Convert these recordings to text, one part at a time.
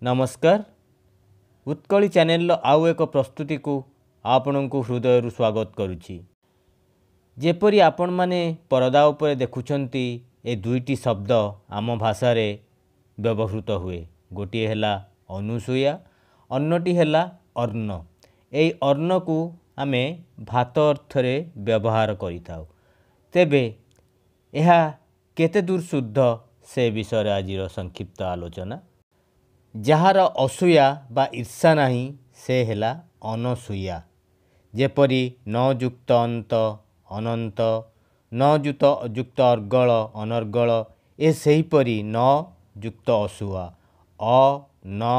नमस्कार उत्कली चैनल आउ एक प्रस्तुति को आपण को हृदय स्वागत करुछि। जेपरी आपण माने परदा उपरे देखुछंती ए दुईटी शब्द आम भाषा रे व्यवहृत हुए। गोटे हैला अनुसूया, अन्नटी हैला अर्ण। ए अर्ण को आमे भात अर्थ रे व्यवहार करिथाउ। तेबे एहा केते दूर शुद्ध से विषय आजिर संक्षिप्त आलोचना। जार असूया बा ईर्षा नहीं से हेला अनसूया। जेपरी न युक्त अंत अनंत, न युक्त अर्गल अनर्गल, ए सेहीपरि न युक्त असूया अ न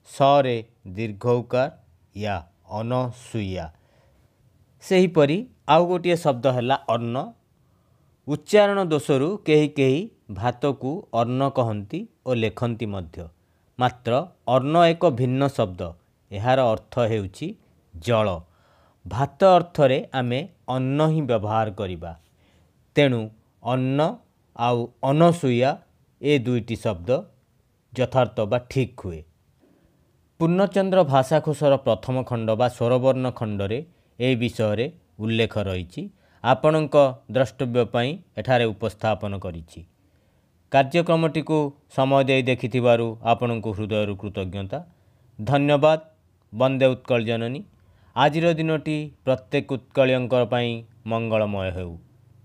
सरे दीर्घ उकार या अनसूया। सेहीपरि आउ गोटे शब्द हैला अर्ण। उच्चारण दोषरु केही केही भात को अर्ण कहंती और लेखंती मध्य। मात्र अर्ण एक भिन्न शब्द। यार अर्थ हेउछि जल। भात अर्थरे आमे अन्न ही व्यवहार करिबा। तेणु अन्न आउ अनसूया ए दुईटी शब्द यथार्थ बा ठीक हुए। पूर्णचंद्र भाषाकोशर प्रथम खंड बा स्वरवर्ण खंडरे ए विषय उल्लेख रही। आपणक द्रष्टव्य पई एठारे उपस्थापन करिछि। कार्यक्रमटी को समय दे देखिथिबारु आपणको हृदय कृतज्ञता। धन्यवाद। वंदे उत्कल जननी। आजिर दिनटी प्रत्येक उत्कलियंकर पई मंगलमय हेउ।